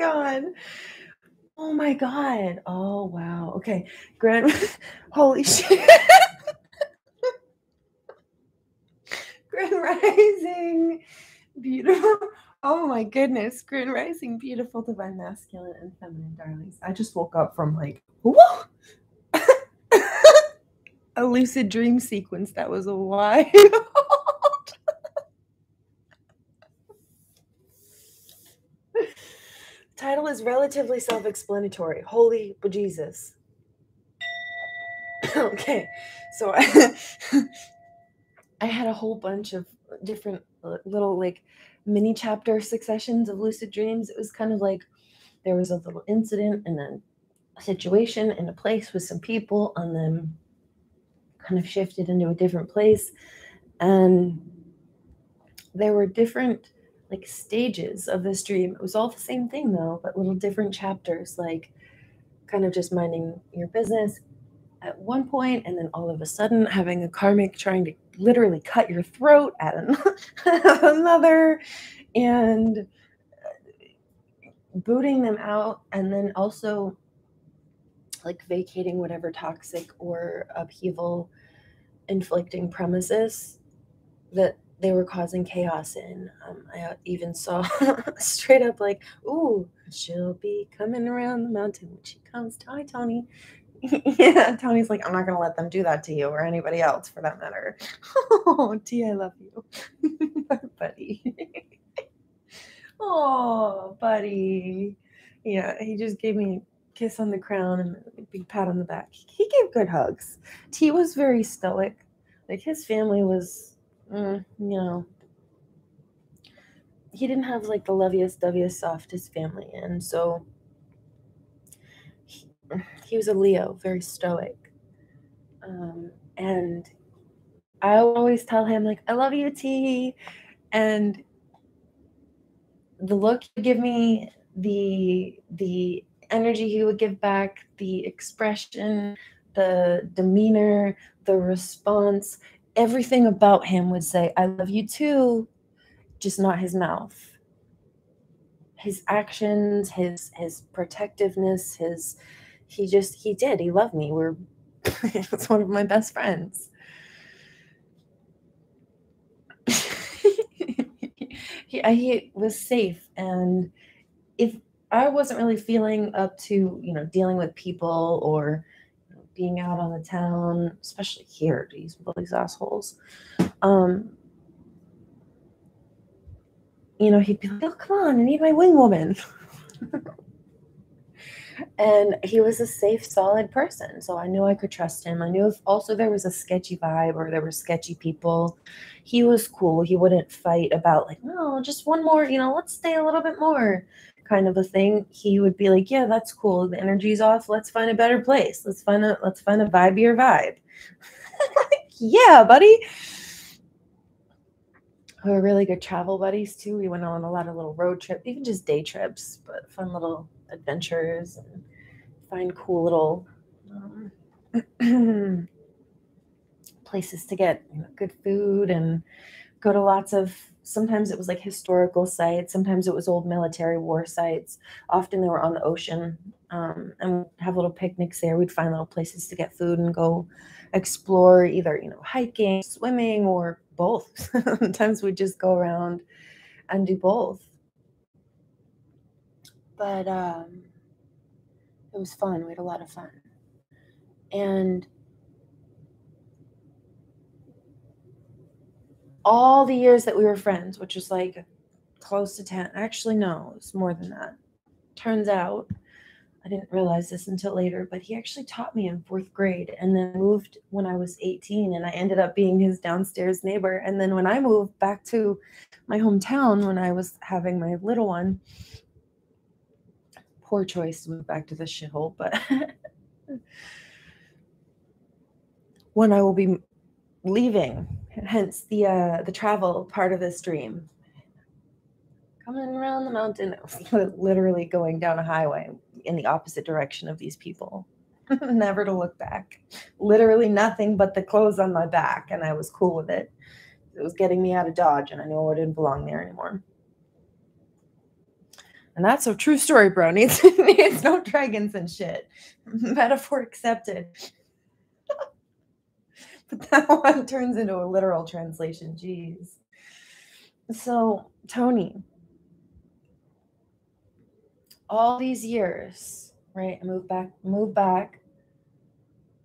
God. Oh my God. Oh, wow. Okay. Holy shit. Grand Rising. Beautiful. Oh my goodness. Grand Rising. Beautiful, divine, masculine, and feminine darlings. I just woke up from like, whoa. A lucid dream sequence that was wild. Title is relatively self-explanatory. Holy bejesus. Okay, so I had a whole bunch of different little like mini chapter successions of lucid dreams. It was kind of like there was a little incident and then a situation in a place with some people, and then kind of shifted into a different place. And there were different like stages of this dream. It was all the same thing though, but little different chapters, like kind of just minding your business at one point, and then all of a sudden having a karmic trying to literally cut your throat at another, and booting them out, and then also like vacating whatever toxic or upheaval inflicting premises that they were causing chaos in. I even saw straight up like, ooh, she'll be coming around the mountain when she comes. Hi, Tony. Yeah, Tony's like, I'm not going to let them do that to you or anybody else for that matter. Oh, T, I love you. Buddy. Oh, buddy. Yeah, he just gave me a kiss on the crown and a big pat on the back. He gave good hugs. T was very stoic. Like his family was, you know, he didn't have like the loveliest, doviest, softest family. And so he was a Leo, very stoic. And I always tell him like, I love you, T. And the look he would give me, the energy he would give back, the expression, the demeanor, the response, everything about him would say, I love you too, just not his mouth. His actions, his protectiveness, he loved me. It's one of my best friends. He was safe, and if I wasn't really feeling up to, dealing with people or being out on the town, especially here, geez, with all these assholes, he'd be like, oh, come on, I need my wing woman. And he was a safe, solid person, so I knew I could trust him. I knew if also there was a sketchy vibe or there were sketchy people, he was cool. He wouldn't fight about like, no, just one more, let's stay a little bit more kind of a thing. He would be like, yeah, that's cool. The energy's off. Let's find a better place. Let's find a vibier vibe. Yeah, buddy. We were really good travel buddies too. We went on a lot of little road trips, even just day trips, but fun little adventures and find cool little places to get good food and go to lots of, sometimes it was like historical sites, sometimes it was old military war sites. Often they were on the ocean, and we'd have little picnics there. We'd find little places to get food and go explore, either hiking, swimming, or both. Sometimes we'd just go around and do both. But it was fun. We had a lot of fun. And all the years that we were friends, which was like close to 10, actually, no, it's more than that. Turns out, I didn't realize this until later, but he actually taught me in 4th grade and then moved when I was 18, and I ended up being his downstairs neighbor. And then when I moved back to my hometown, when I was having my little one, poor choice to move back to this shithole, but when I will be leaving, hence the travel part of this dream, coming around the mountain, literally going down a highway in the opposite direction of these people, never to look back, literally nothing but the clothes on my back, and I was cool with it. It was getting me out of Dodge, and I knew I didn't belong there anymore. And that's a true story, bro. It's no dragons and shit. Metaphor accepted. But that one turns into a literal translation. Jeez. So, Tony, all these years, right? I moved back,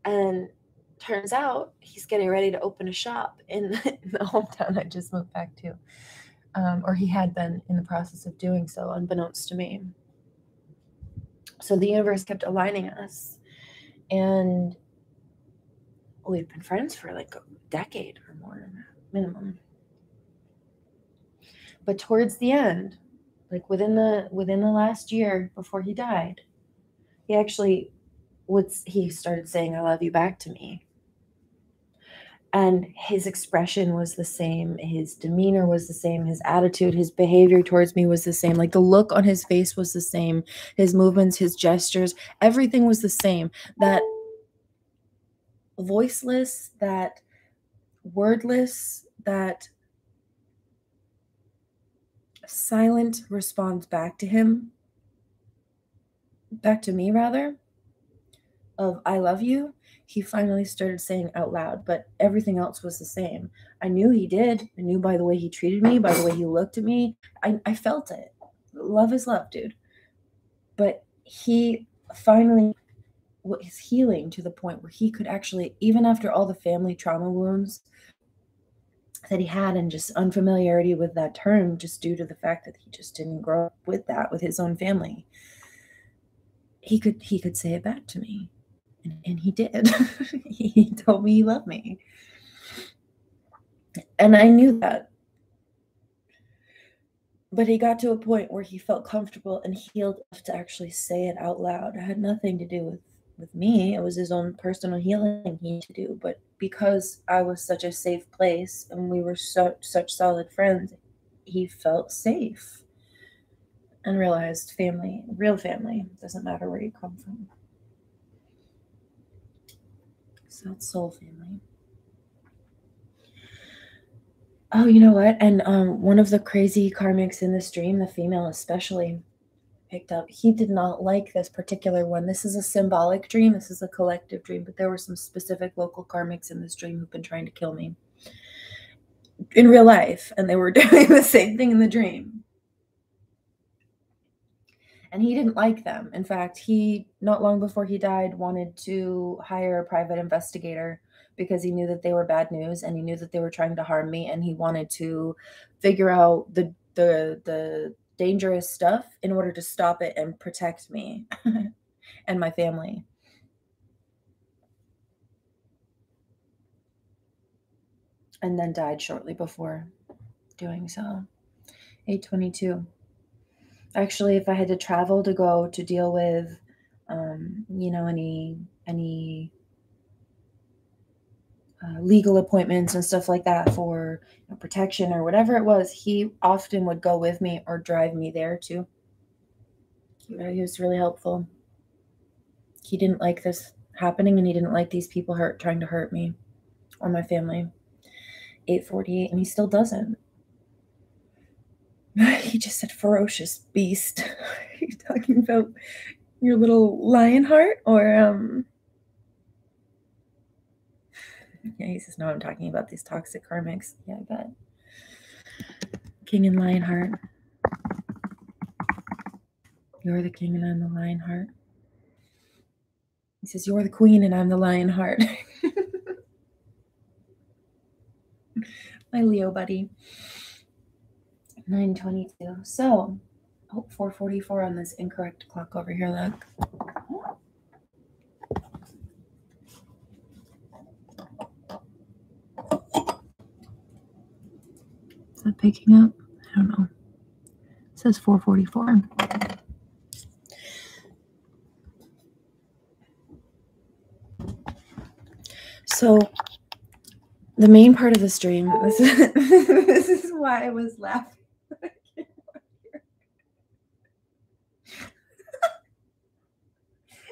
and turns out he's getting ready to open a shop in the hometown I just moved back to. Or he had been in the process of doing so, unbeknownst to me. So the universe kept aligning us, and we've been friends for like a decade or more, minimum. But towards the end, like within the last year before he died, he started saying "I love you" back to me. And his expression was the same, his demeanor was the same, his attitude, his behavior towards me was the same. Like the look on his face was the same, his movements, his gestures, everything was the same. That voiceless, that wordless, that silent response back to me rather, of "I love you," he finally started saying out loud, but everything else was the same. I knew he did. I knew by the way he treated me, by the way he looked at me. I felt it. Love is love, dude. But he finally was healing to the point where he could actually, even after all the family trauma wounds that he had and just unfamiliarity with that term, just due to the fact that he just didn't grow up with that with his own family, he could say it back to me. And he did. He told me he loved me. And I knew that. But he got to a point where he felt comfortable and healed enough to actually say it out loud. It had nothing to do with me. It was his own personal healing he had to do. But because I was such a safe place and we were such solid friends, he felt safe and realized family, real family, doesn't matter where you come from. So it's soul family. Oh, you know what? And one of the crazy karmics in this dream, the female especially, picked up, he did not like this particular one. This is a symbolic dream. This is a collective dream, but there were some specific local karmics in this dream who've been trying to kill me in real life, and they were doing the same thing in the dream. And he didn't like them. In fact, he, not long before he died, wanted to hire a private investigator because he knew that they were bad news and he knew that they were trying to harm me, and he wanted to figure out the dangerous stuff in order to stop it and protect me and my family. And then died shortly before doing so. 8/22. Actually, if I had to travel to go to deal with, any legal appointments and stuff like that for protection or whatever it was, he often would go with me or drive me there too. He was really helpful. He didn't like this happening, and he didn't like these people trying to hurt me or my family. 8/48, and he still doesn't. He just said ferocious beast. Are you talking about your little lion heart? Or yeah, he says, no, I'm talking about these toxic karmics. Yeah, I bet. King and lion heart. You're the king and I'm the lion heart. He says, you're the queen and I'm the lion heart. My Leo buddy. 9/22. So, 4:44 on this incorrect clock over here, look. Is that picking up? I don't know. It says 4:44. So, the main part of this dream, this is why I was laughing.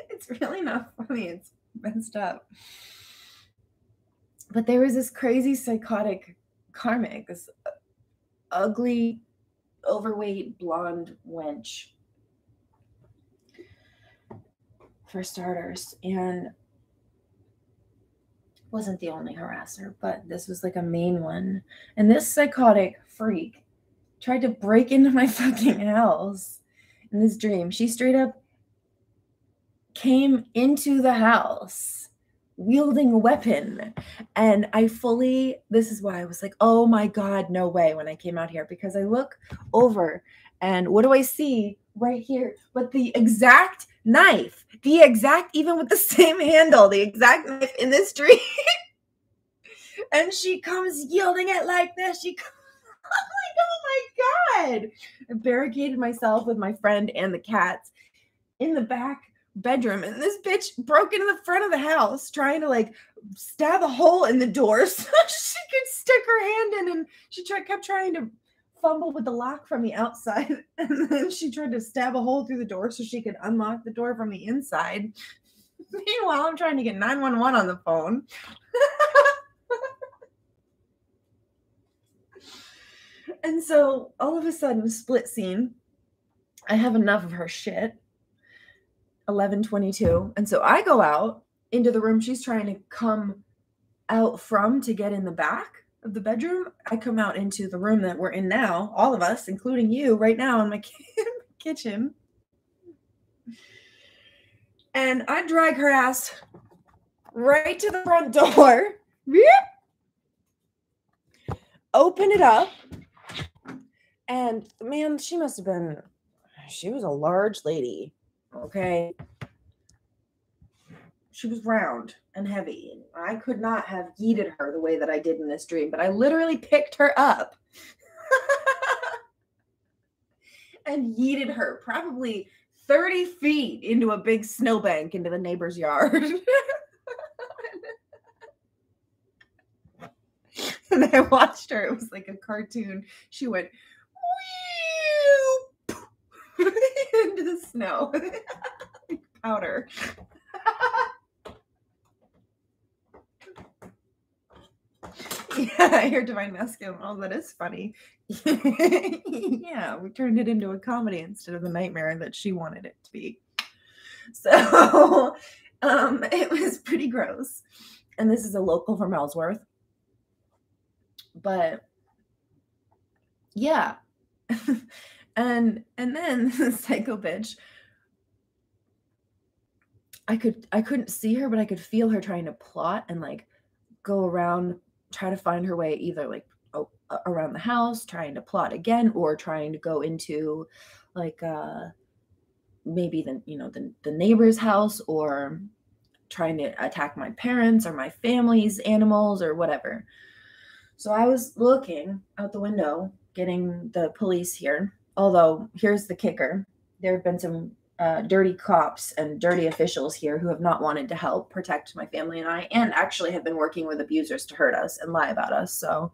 It's really not funny. It's messed up. But there was this crazy psychotic karmic, this ugly, overweight, blonde wench for starters, and wasn't the only harasser, but this was like a main one. And this psychotic freak tried to break into my fucking house in this dream. She straight up came into the house wielding a weapon. And this is why I was like, oh my God, no way, when I came out here, because I look over and what do I see right here? But the exact knife, even with the same handle, the exact knife in this dream. And she comes yielding it like this. I'm like, oh my God. I barricaded myself with my friend and the cats in the back bedroom, and this bitch broke into the front of the house trying to like stab a hole in the door so she could stick her hand in, and she kept trying to fumble with the lock from the outside, and then she tried to stab a hole through the door so she could unlock the door from the inside. Meanwhile, I'm trying to get 911 on the phone. And so all of a sudden, split scene, I have enough of her shit. 11:22, and so I go out into the room she's trying to come out from to get in the back of the bedroom. I come out into the room that we're in now, all of us, including you, right now in my kitchen, and I drag her ass right to the front door. Open it up, and man, she was a large lady. Okay. She was round and heavy. I could not have yeeted her the way that I did in this dream, but I literally picked her up and yeeted her probably 30 feet into a big snowbank into the neighbor's yard. And I watched her. It was like a cartoon. She went into the snow. Like powder. Yeah, I hear Divine Masculine. Oh, that is funny. Yeah, we turned it into a comedy instead of the nightmare that she wanted it to be. So it was pretty gross. And this is a local from Ellsworth. But yeah. and then the psycho bitch, I couldn't see her, but I could feel her trying to plot and like go around, try to find her way either like around the house, trying to plot again, or trying to go into like maybe the neighbor's house, or trying to attack my parents or my family's animals or whatever. So I was looking out the window, getting the police here. Although here's the kicker. There have been some dirty cops and dirty officials here who have not wanted to help protect my family and I, and actually have been working with abusers to hurt us and lie about us. So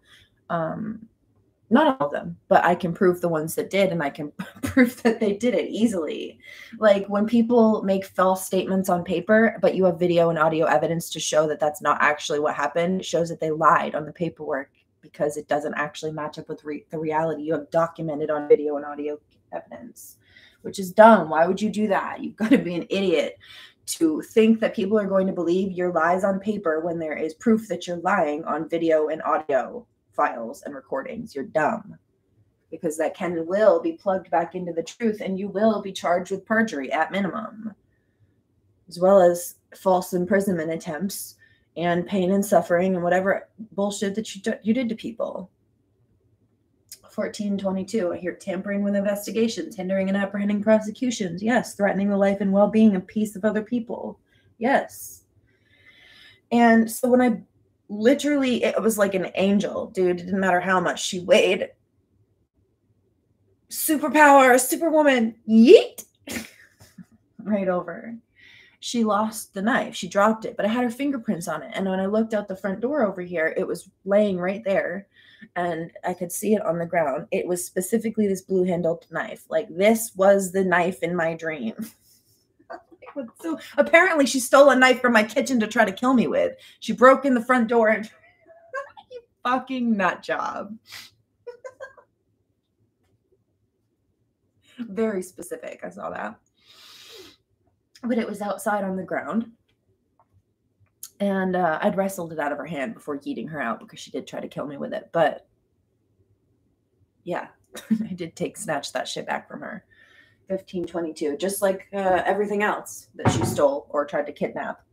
not all of them, but I can prove the ones that did, and I can prove that they did it easily. Like when people make false statements on paper, but you have video and audio evidence to show that that's not actually what happened, it shows that they lied on the paperwork because it doesn't actually match up with the reality you have documented on video and audio evidence, which is dumb. Why would you do that? You've got to be an idiot to think that people are going to believe your lies on paper when there is proof that you're lying on video and audio files and recordings. You're dumb, because that will be plugged back into the truth, and you will be charged with perjury at minimum, as well as false imprisonment attempts and pain and suffering and whatever bullshit that you did to people. 1422, I hear tampering with investigations, hindering and apprehending prosecutions. Yes. Threatening the life and well-being and peace of other people. Yes. And so when I literally, it was like an angel, dude. It didn't matter how much she weighed. Superpower, superwoman, yeet. Right over. She lost the knife. She dropped it, but I had her fingerprints on it. And when I looked out the front door over here, it was laying right there, and I could see it on the ground. It was specifically this blue-handled knife. Like, this was the knife in my dream. So apparently she stole a knife from my kitchen to try to kill me with. She broke in the front door and you fucking nut job. Very specific. I saw that. but it was outside on the ground. And I'd wrestled it out of her hand before yeeting her out because she did try to kill me with it. But yeah, I did snatch that shit back from her. 1522, just like everything else that she stole or tried to kidnap.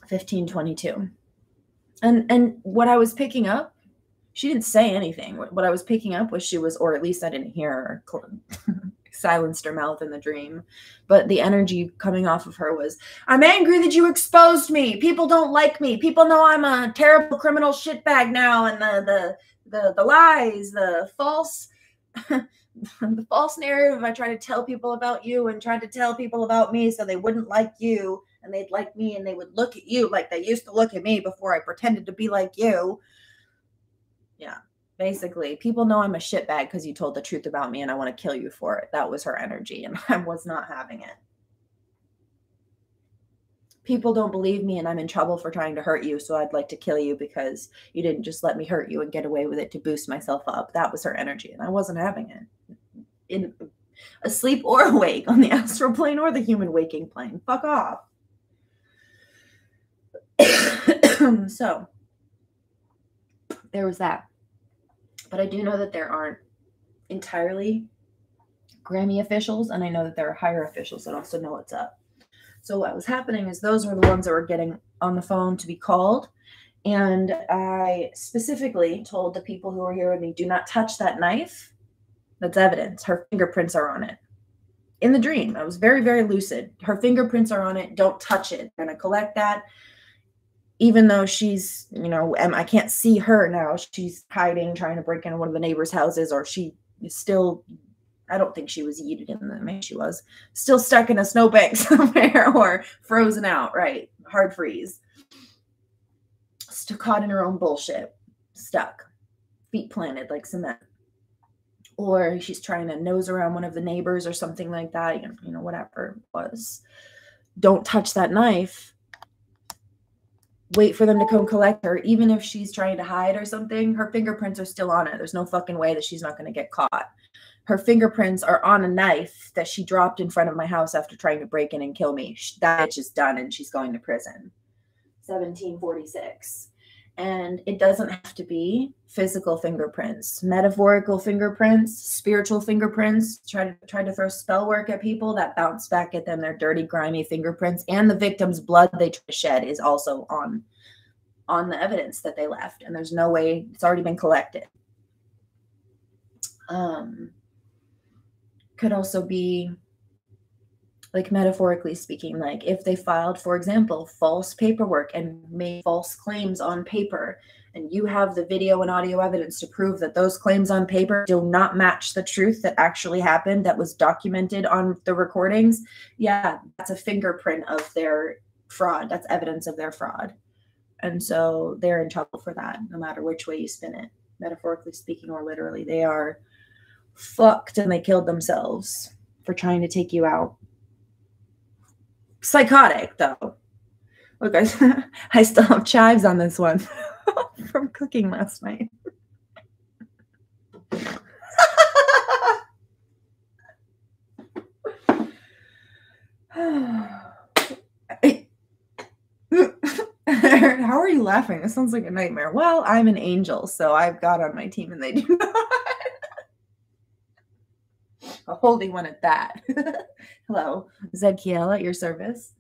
1522. And what I was picking up, she didn't say anything. What I was picking up was she was, or at least I didn't hear her, silenced her mouth in the dream. But the energy coming off of her was, I'm angry that you exposed me. People don't like me. People know I'm a terrible criminal shitbag now. And the lies, the false the false narrative I tried to tell people about you and tried to tell people about me so they wouldn't like you and they'd like me and they would look at you like they used to look at me before I pretended to be like you. Yeah, basically, people know I'm a shitbag because you told the truth about me and I want to kill you for it. That was her energy and I was not having it. People don't believe me and I'm in trouble for trying to hurt you, so I'd like to kill you because you didn't just let me hurt you and get away with it to boost myself up. That was her energy and I wasn't having it. In asleep or awake, on the astral plane or the human waking plane. Fuck off. So there was that. But I do know that there aren't entirely Grammy officials, and I know that there are higher officials that also know what's up. So what was happening is those were the ones that were getting on the phone to be called. And I specifically told the people who were here with me, do not touch that knife. That's evidence. Her fingerprints are on it. In the dream, I was very, very lucid. Her fingerprints are on it. Don't touch it. I'm going to collect that. Even though she's, you know, I can't see her now. She's hiding, trying to break into one of the neighbors' houses, or she is still, I don't think she was yeeted in the, maybe she was, still stuck in a snowbank somewhere or frozen out, right? Hard freeze. Still caught in her own bullshit. Stuck. Feet planted like cement. Or she's trying to nose around one of the neighbors or something like that, you know, whatever it was. Don't touch that knife. Wait for them to come collect her. Even if she's trying to hide or something, her fingerprints are still on it. There's no fucking way that she's not going to get caught. Her fingerprints are on a knife that she dropped in front of my house after trying to break in and kill me. That bitch is done and she's going to prison. 1746. And it doesn't have to be physical fingerprints, metaphorical fingerprints, spiritual fingerprints. Try to throw spell work at people that bounce back at them. Their dirty, grimy fingerprints, and the victim's blood they try to shed is also on the evidence that they left. And there's no way, it's already been collected. Could also be, like, metaphorically speaking, like if they filed, for example, false paperwork and made false claims on paper, and you have the video and audio evidence to prove that those claims on paper do not match the truth that actually happened, that was documented on the recordings, yeah, that's a fingerprint of their fraud. That's evidence of their fraud. And so they're in trouble for that, no matter which way you spin it, metaphorically speaking or literally. They are fucked and they killed themselves for trying to take you out. Psychotic, though. Look, I still have chives on this one from cooking last night. How are you laughing? This sounds like a nightmare. Well, I'm an angel, so I've got on my team and they do not. A holy one at that. Hello, Zedkiel at your service.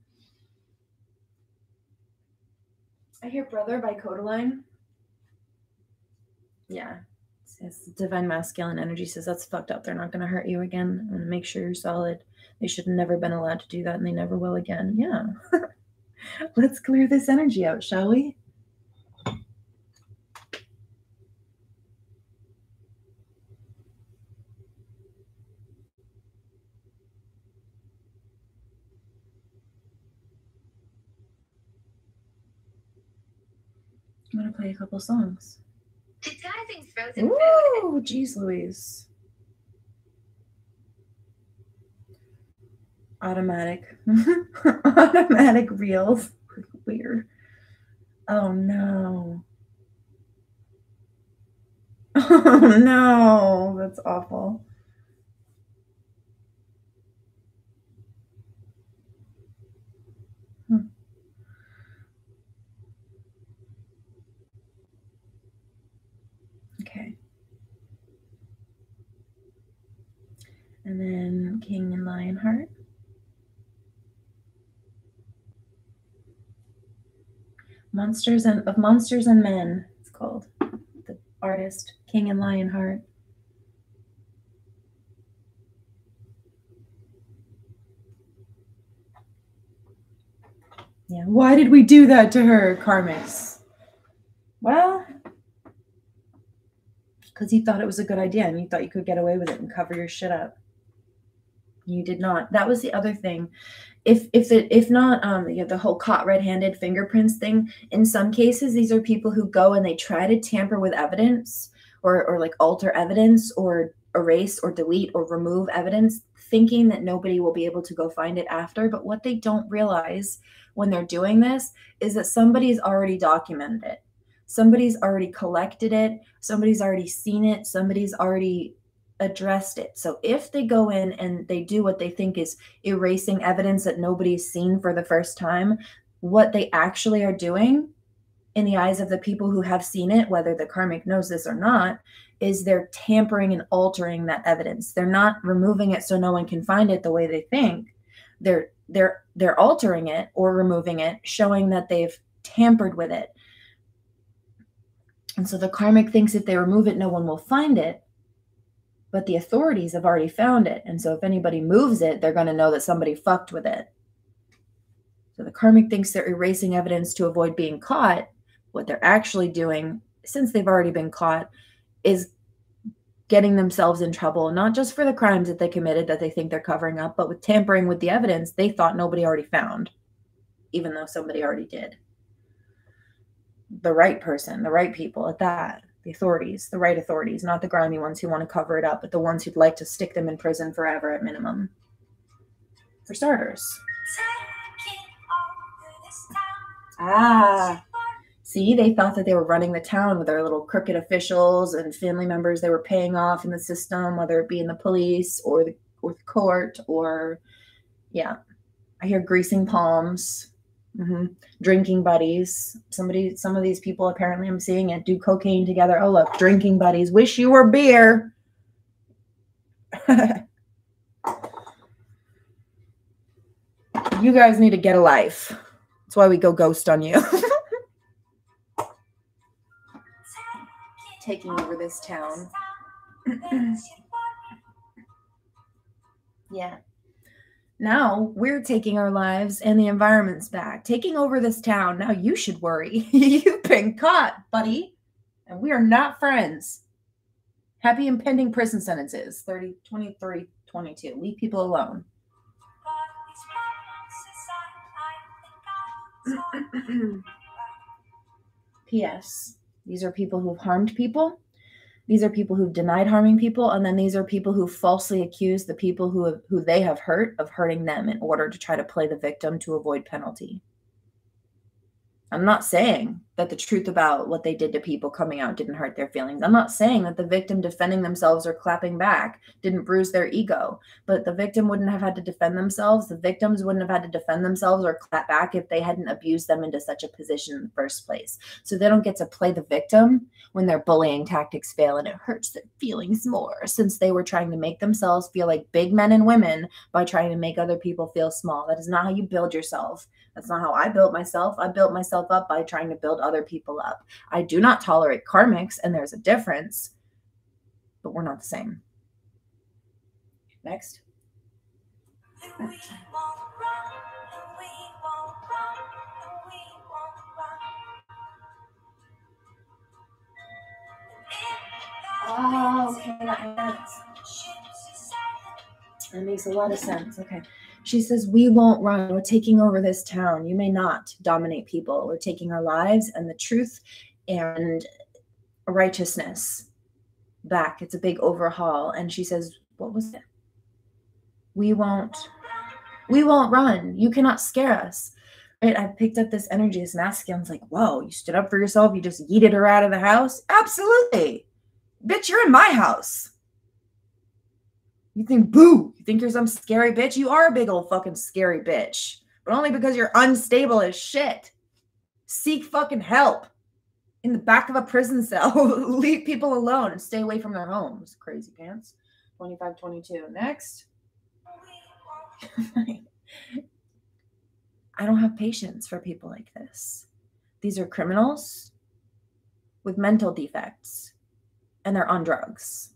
I hear Brother by Codaline. Yeah. It's divine masculine energy says that's fucked up. They're not going to hurt you again. I'm going to make sure you're solid. They should have never been allowed to do that and they never will again. Yeah. Let's clear this energy out, shall we? I'm going to play a couple songs. Ooh, geez Louise. Automatic. Automatic reels. Weird. Oh no. Oh no. That's awful. And then King and Lionheart. Monsters and Men, it's called. The artist, King and Lionheart. Yeah, why did we do that to her, Karmics? Well, because you thought it was a good idea and you thought you could get away with it and cover your shit up. You did not. That was the other thing. If not, the whole caught red-handed fingerprints thing. In some cases, these are people who go and they try to tamper with evidence, or like alter evidence, or erase or delete or remove evidence, thinking that nobody will be able to go find it after. But what they don't realize when they're doing this is that somebody's already documented it. Somebody's already collected it. Somebody's already seen it. Somebody's already addressed it. So if they go in and they do what they think is erasing evidence that nobody's seen for the first time, what they actually are doing in the eyes of the people who have seen it, whether the karmic knows this or not, is they're tampering and altering that evidence. They're not removing it so no one can find it the way they think. They're altering it or removing it, showing that they've tampered with it. And so the karmic thinks if they remove it, no one will find it. But the authorities have already found it. And so if anybody moves it, they're going to know that somebody fucked with it. So the karmic thinks they're erasing evidence to avoid being caught. What they're actually doing, since they've already been caught, is getting themselves in trouble, not just for the crimes that they committed that they think they're covering up, but with tampering with the evidence they thought nobody already found, even though somebody already did. The right person, the right people at that. The authorities, the right authorities, not the grimy ones who want to cover it up, but the ones who'd like to stick them in prison forever at minimum. For starters. See, they thought that they were running the town with their little crooked officials and family members they were paying off in the system, whether it be in the police or the court or, yeah. I hear greasing palms. Drinking buddies. Some of these people, apparently I'm seeing it, do cocaine together. Oh, look, drinking buddies. Wish you were beer. You guys need to get a life. That's why we go ghost on you. Taking over this town. Yeah. Now we're taking our lives and the environments back, taking over this town. Now you should worry. You've been caught, buddy. And we are not friends. Happy impending prison sentences. 30, 23, 22. Leave people alone. P.S. These are people who've harmed people. These are people who've denied harming people, and then these are people who falsely accuse the people who they have hurt of hurting them in order to try to play the victim to avoid penalty. I'm not saying that the truth about what they did to people coming out didn't hurt their feelings. I'm not saying that the victim defending themselves or clapping back didn't bruise their ego, but the victim wouldn't have had to defend themselves. The victims wouldn't have had to defend themselves or clap back if they hadn't abused them into such a position in the first place. So they don't get to play the victim when their bullying tactics fail, and it hurts their feelings more, since they were trying to make themselves feel like big men and women by trying to make other people feel small. That is not how you build yourself. That's not how I built myself. I built myself up by trying to build other people up. I do not tolerate karmics, and there's a difference, but we're not the same. Next. Oh, okay, that makes a lot of sense. Okay. She says, we won't run. We're taking over this town. You may not dominate people. We're taking our lives and the truth and righteousness back. It's a big overhaul. And she says, what was it? We won't run. You cannot scare us. Right? I picked up this energy, this masculine. I was like, whoa, you stood up for yourself. You just yeeted her out of the house. Absolutely. Bitch, you're in my house. You think, boo, you think you're some scary bitch? You are a big old fucking scary bitch. But only because you're unstable as shit. Seek fucking help. In the back of a prison cell. Leave people alone and stay away from their homes. Crazy pants. 25, 22. Next. I don't have patience for people like this. These are criminals with mental defects, and they're on drugs.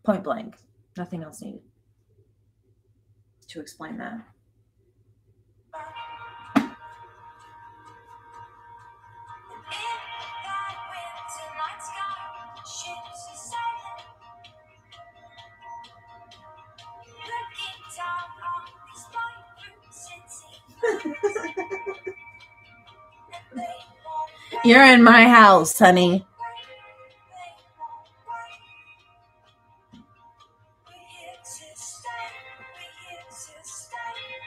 Point blank. Nothing else needed to explain that. You're in my house, honey.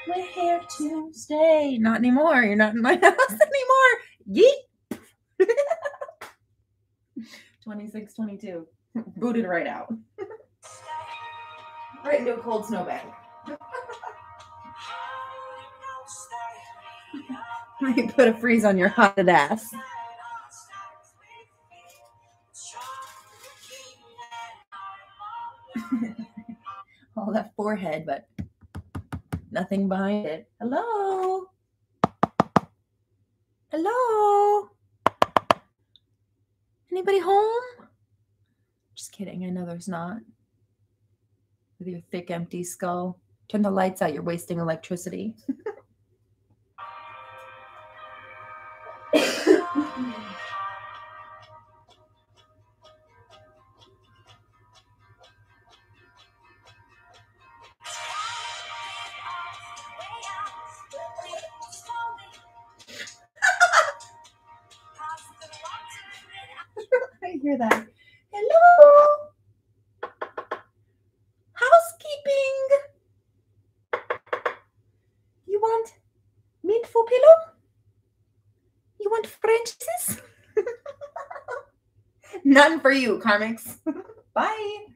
We're here to stay. Not anymore. You're not in my house anymore. Yeet. 26, 22. Booted right out. Right into a cold snowbank. You put a freeze on your hot ass. All that forehead, but nothing behind it. Hello? Hello? Anybody home? Just kidding. I know there's not. With your thick, empty skull. Turn the lights out. You're wasting electricity. I hear that. Hello? Housekeeping? You want meat for pillow? You want French kiss? None for you, Karmics. Bye.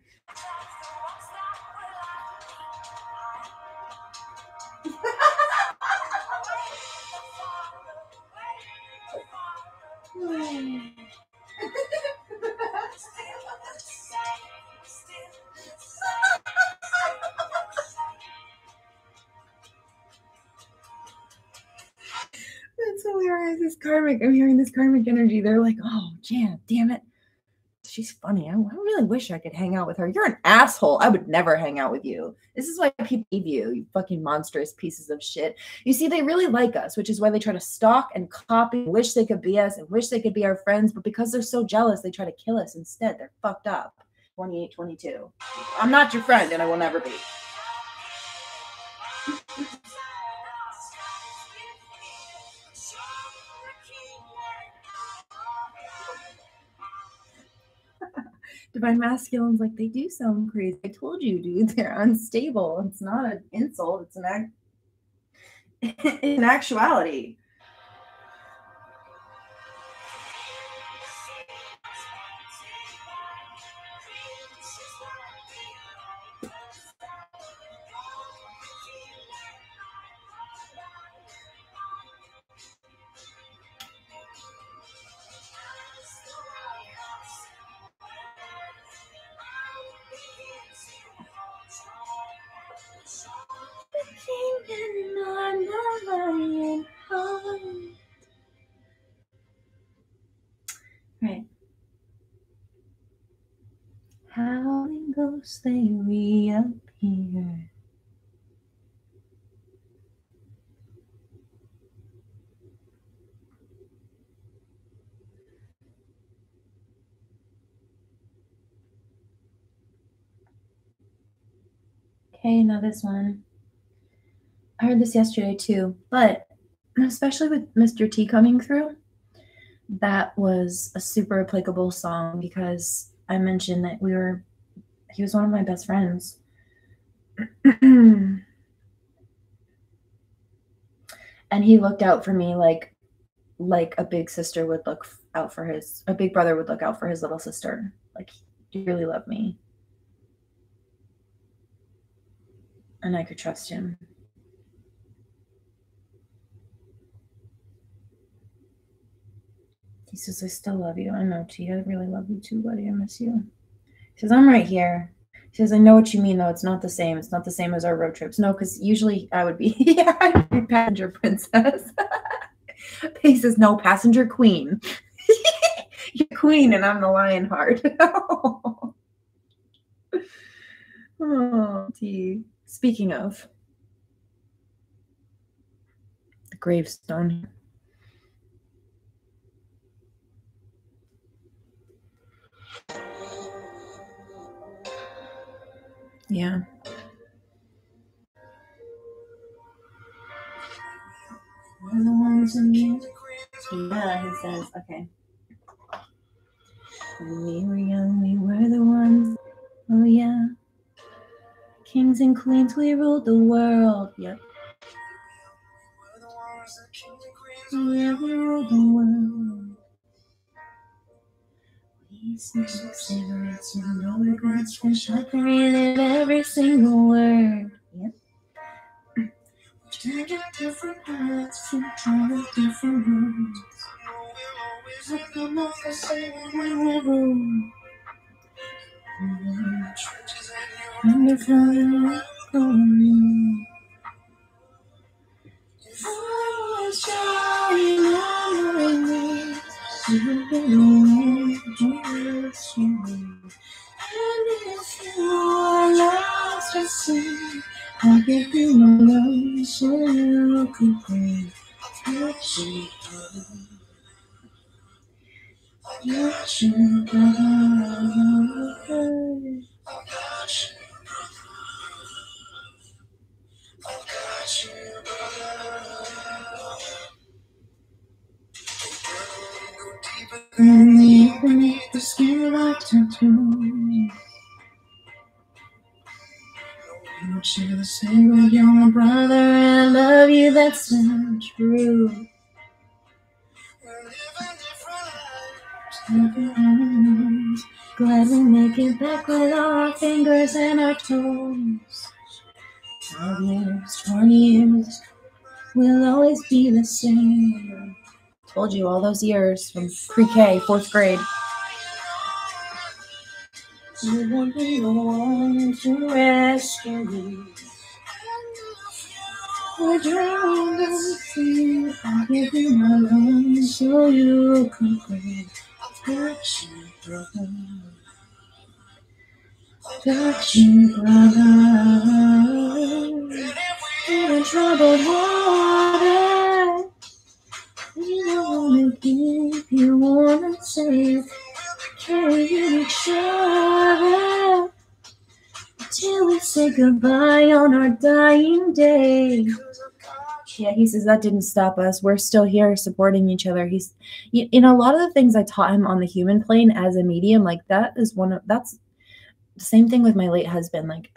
That's hilarious. This karmic. I'm hearing this karmic energy. They're like, oh, Jan, damn it. She's funny. I really wish I could hang out with her. You're an asshole. I would never hang out with you. This is why people leave you, you fucking monstrous pieces of shit. You see, they really like us, which is why they try to stalk and copy, wish they could be us and wish they could be our friends. But because they're so jealous, they try to kill us instead. They're fucked up. 28, 22. I'm not your friend, and I will never be. Divine Masculine's like, they do sound crazy. I told you, dude, they're unstable. It's not an insult. It's an actuality. Right. Howling ghosts, they reappear. Okay, now this one. I heard this yesterday too, but especially with Mr. T coming through, that was a super applicable song because I mentioned that he was one of my best friends. And he looked out for me like a big sister would look out for a big brother would look out for his little sister. Like, he really loved me. And I could trust him. He says, I still love you. I know, T. I really love you too, buddy. I miss you. He says, I'm right here. She says, I know what you mean, though. It's not the same. It's not the same as our road trips. No, because usually I would be, yeah, I'd be passenger princess. He says, no, passenger queen. You're queen and I'm the Lionheart. Oh, gee. Speaking of the gravestone. Yeah. We're the ones in you. Yeah, he says, okay. When we were young, we were the ones. Oh, yeah. Kings and queens, we ruled the world. Yep. Yeah, we ruled the world. We smoke cigarettes with no regrets. Wish I could relive every single word. Yep. Taking different paths and trying different roads. I come off the same river. And if I going, if I was shining you would be the one to rescue me. And if you are lost at sea, I'll give you my love so you can breathe. Got you, brother. Got you, brother. Beneath the skin like tattoos. You would share the same, but you're my brother, and I love you, that's so true. Glad we make it back with all our fingers and our toes. 12 years, 20 years, we'll always be the same. Told you all those years from pre-K, 4th grade. You won't be the one to rescue me. I'll drown in the sea. I'll give you my love so you can breathe. Got you, brother. Got you, brother. In troubled water, you wanna give, you wanna save, carry each other till we say goodbye on our dying day. Yeah, he says that didn't stop us. We're still here supporting each other. He's, in a lot of the things I taught him on the human plane as a medium, like that is that's the same thing with my late husband. Like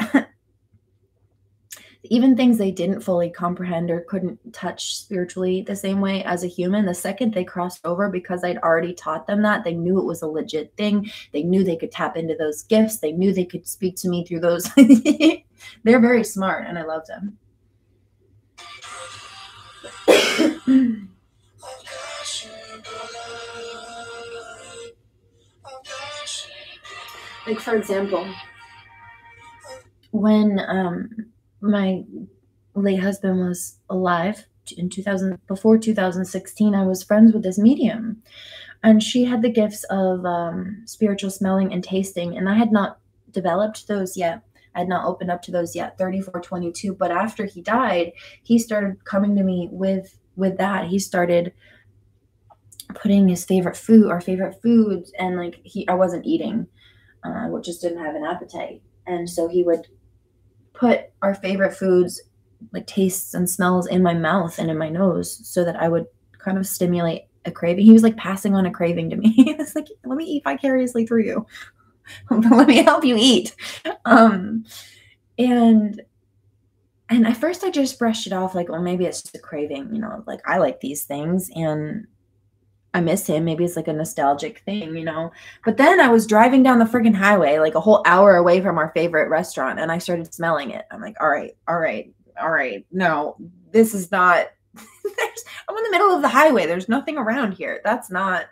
even things they didn't fully comprehend or couldn't touch spiritually the same way as a human, the second they crossed over, because I'd already taught them that, they knew it was a legit thing. They knew they could tap into those gifts. They knew they could speak to me through those. They're very smart, and I love them. Like, for example, when my late husband was alive in before 2016, I was friends with this medium, and she had the gifts of spiritual smelling and tasting, and I had not developed those yet. I had not opened up to those yet, 3422. But after he died, he started coming to me with that. He started putting his favorite food, our favorite foods, and like I wasn't eating, just didn't have an appetite, and so he would put our favorite foods, like tastes and smells, in my mouth and in my nose so that I would kind of stimulate a craving. He was like passing on a craving to me. It's like, let me eat vicariously through you. Let me help you eat. And at first I just brushed it off like, well, maybe it's just a craving, like I like these things and I miss him. Maybe it's like a nostalgic thing, But then I was driving down the friggin' highway, like a whole hour away from our favorite restaurant, and I started smelling it. I'm like, all right. No, this is not, I'm in the middle of the highway. There's nothing around here. That's not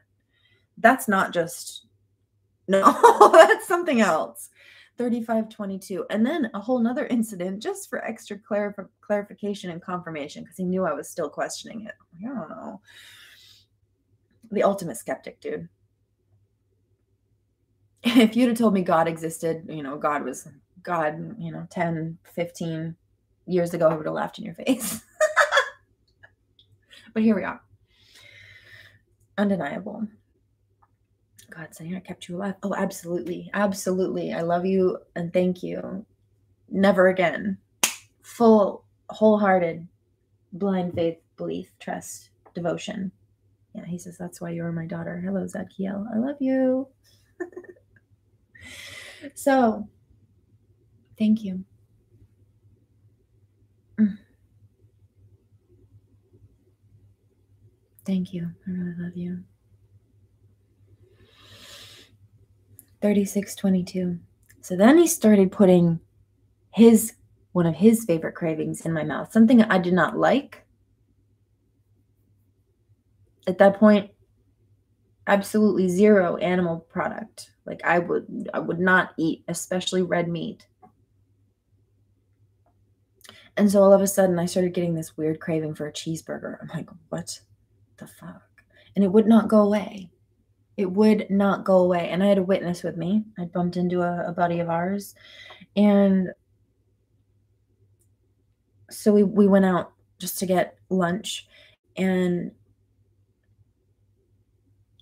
just No, that's something else. 3522. And then a whole nother incident just for extra clarification and confirmation, because he knew I was still questioning it. I don't know. The ultimate skeptic, dude. If you'd have told me God existed, God was God, 10, 15 years ago, I would have laughed in your face. But here we are. Undeniable. God saying I kept you alive. Oh, absolutely. Absolutely. I love you and thank you. Never again. Full, wholehearted, blind faith, belief, trust, devotion. Yeah, he says, that's why you are my daughter. Hello, Zadkiel. I love you. So, thank you. Thank you. I really love you. 3622. So then he started putting one of his favorite cravings in my mouth, something I did not like. At that point, absolutely zero animal product. Like I would not eat, especially red meat. And so all of a sudden I started getting this weird craving for a cheeseburger. I'm like, what the fuck? And it would not go away. It would not go away. And I had a witness with me. I bumped into a buddy of ours. And so we went out just to get lunch. And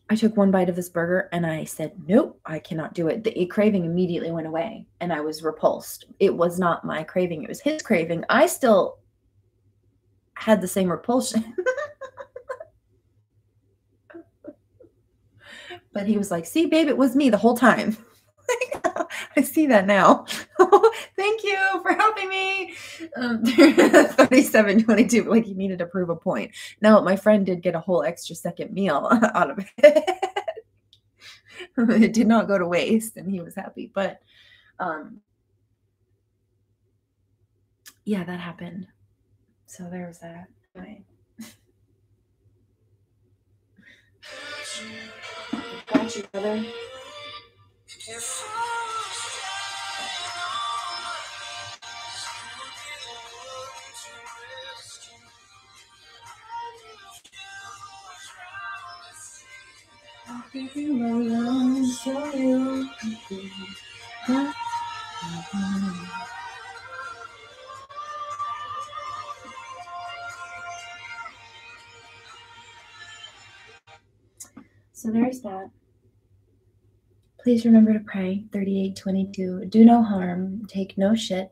I took one bite of this burger and I said, nope, I cannot do it. The craving immediately went away and I was repulsed. It was not my craving. It was his craving. I still had the same repulsion. But he was like, see, babe, it was me the whole time. I see that now. Thank you for helping me. 3722, like he needed to prove a point. Now, my friend did get a whole extra second meal out of it. It did not go to waste, and he was happy. But yeah, that happened. So there was that. Anyway. Got you, brother. So there's that. Please remember to pray. 3822. Do no harm, take no shit,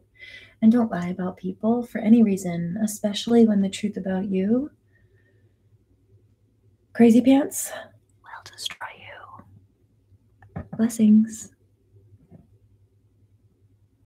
and don't lie about people for any reason, especially when the truth about you, crazy pants, will destroy you. Blessings.